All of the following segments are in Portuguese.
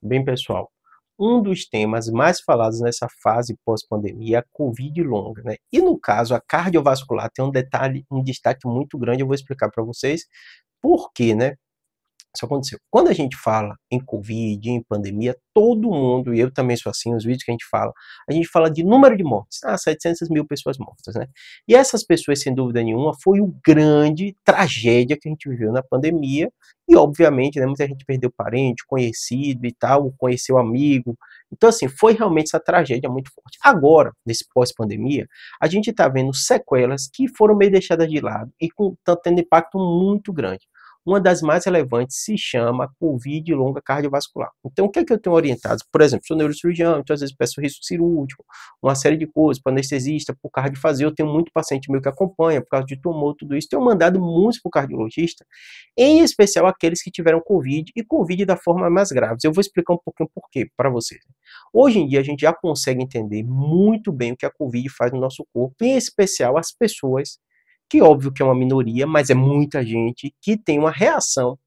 Bem, pessoal, um dos temas mais falados nessa fase pós-pandemia é a Covid longa, né? E no caso, a cardiovascular tem um detalhe, um destaque muito grande, eu vou explicar para vocês por quê, né? Isso aconteceu. Quando a gente fala em Covid, em pandemia, todo mundo, e eu também sou assim, os vídeos que a gente fala de número de mortes. 700 mil pessoas mortas, né? E essas pessoas, sem dúvida nenhuma, foi o grande tragédia que a gente viveu na pandemia. E, obviamente, né, muita gente perdeu parente, conhecido e tal, conheceu amigo. Então, assim, foi realmente essa tragédia muito forte. Agora, nesse pós-pandemia, a gente está vendo sequelas que foram meio deixadas de lado e estão tendo impacto muito grande. Uma das mais relevantes se chama Covid longa cardiovascular. Então, o que é que eu tenho orientado? Por exemplo, sou neurocirurgião, então às vezes peço risco cirúrgico, uma série de coisas, para anestesista, para o cardiofazer. Eu tenho muito paciente meu que acompanha por causa de tumor, tudo isso. Tenho mandado muito para o cardiologista, em especial aqueles que tiveram Covid e Covid da forma mais grave. Eu vou explicar um pouquinho por quê para vocês. Hoje em dia, a gente já consegue entender muito bem o que a Covid faz no nosso corpo, em especial as pessoas que óbvio que é uma minoria, mas é muita gente que tem uma reação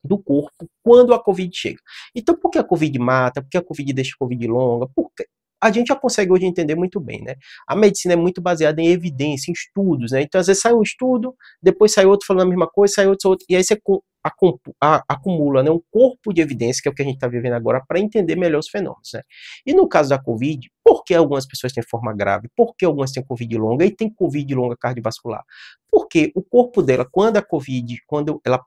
do corpo quando a Covid chega. Então, por que a Covid mata? Por que a Covid deixa a Covid longa? Porque a gente já consegue hoje entender muito bem, né? A medicina é muito baseada em evidência, em estudos, né? Então, às vezes sai um estudo, depois sai outro falando a mesma coisa, sai outro, e aí você acumula, né, um corpo de evidência, que é o que a gente está vivendo agora, para entender melhor os fenômenos, né? E no caso da Covid, por que algumas pessoas têm forma grave? Por que algumas têm Covid longa e tem Covid longa cardiovascular? Porque o corpo dela, quando ela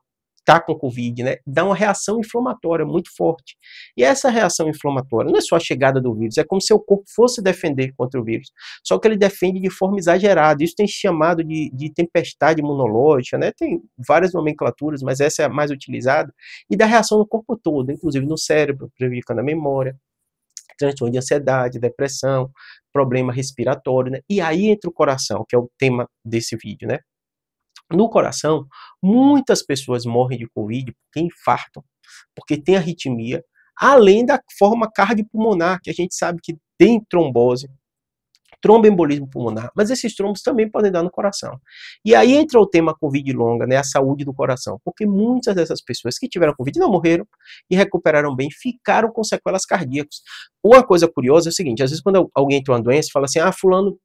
está com Covid, né, dá uma reação inflamatória muito forte. E essa reação inflamatória não é só a chegada do vírus, é como se o corpo fosse defender contra o vírus. Só que ele defende de forma exagerada. Isso tem chamado de tempestade imunológica, né? Tem várias nomenclaturas, mas essa é a mais utilizada. E dá reação no corpo todo, inclusive no cérebro, prejudicando a memória, transtorno de ansiedade, depressão, problema respiratório, né? E aí entra o coração, que é o tema desse vídeo, né? No coração, muitas pessoas morrem de Covid porque infartam, porque tem arritmia, além da forma cardiopulmonar, que a gente sabe que tem trombose, tromboembolismo pulmonar, mas esses trombos também podem dar no coração. E aí entra o tema Covid longa, né, a saúde do coração, porque muitas dessas pessoas que tiveram Covid não morreram e recuperaram bem, ficaram com sequelas cardíacas. Uma coisa curiosa é o seguinte, às vezes quando alguém tem uma doença, fala assim, fulano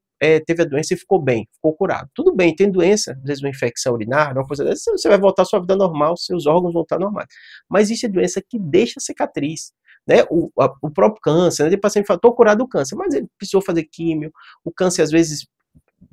teve a doença e ficou bem, ficou curado. Tudo bem, tem doença, às vezes uma infecção urinária, uma coisa dessa, você vai voltar à sua vida normal, seus órgãos vão estar normais. Mas existe doença que deixa cicatriz, né? O próprio câncer, né? Tem paciente que fala, estou curado do câncer, mas ele precisou fazer químio, o câncer às vezes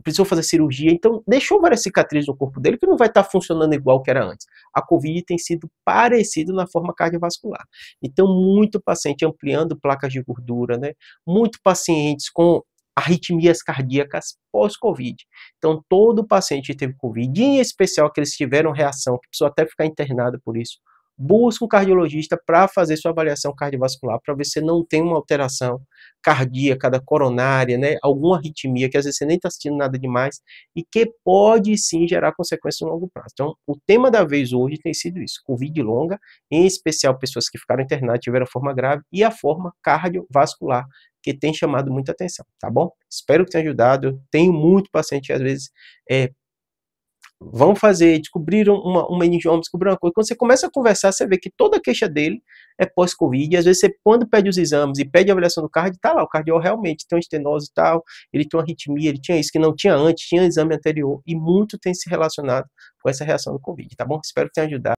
precisou fazer cirurgia, então deixou várias cicatrizes no corpo dele que não vai estar funcionando igual que era antes. A Covid tem sido parecido na forma cardiovascular. Então, muito paciente ampliando placas de gordura, né? Muito pacientes com arritmias cardíacas pós-Covid. Então, todo paciente que teve Covid, em especial aqueles que tiveram reação, que precisou até ficar internado por isso, busca um cardiologista para fazer sua avaliação cardiovascular, para ver se não tem uma alteração cardíaca da coronária, né? Alguma arritmia, que às vezes você nem está sentindo nada demais, e que pode sim gerar consequências no longo prazo. Então, o tema da vez hoje tem sido isso, Covid longa, em especial pessoas que ficaram internadas, tiveram forma grave, e a forma cardiovascular, que tem chamado muita atenção, tá bom? Espero que tenha ajudado. Eu tenho muito paciente que às vezes vão fazer, descobriram uma meningioma, descobriram uma coisa. Quando você começa a conversar, você vê que toda a queixa dele é pós-Covid. E às vezes você, quando pede os exames e pede a avaliação do cardio, tá lá, o cardio realmente tem uma estenose e tal, ele tem uma arritmia, ele tinha isso que não tinha antes, tinha exame anterior, e muito tem se relacionado com essa reação do Covid, tá bom? Espero que tenha ajudado.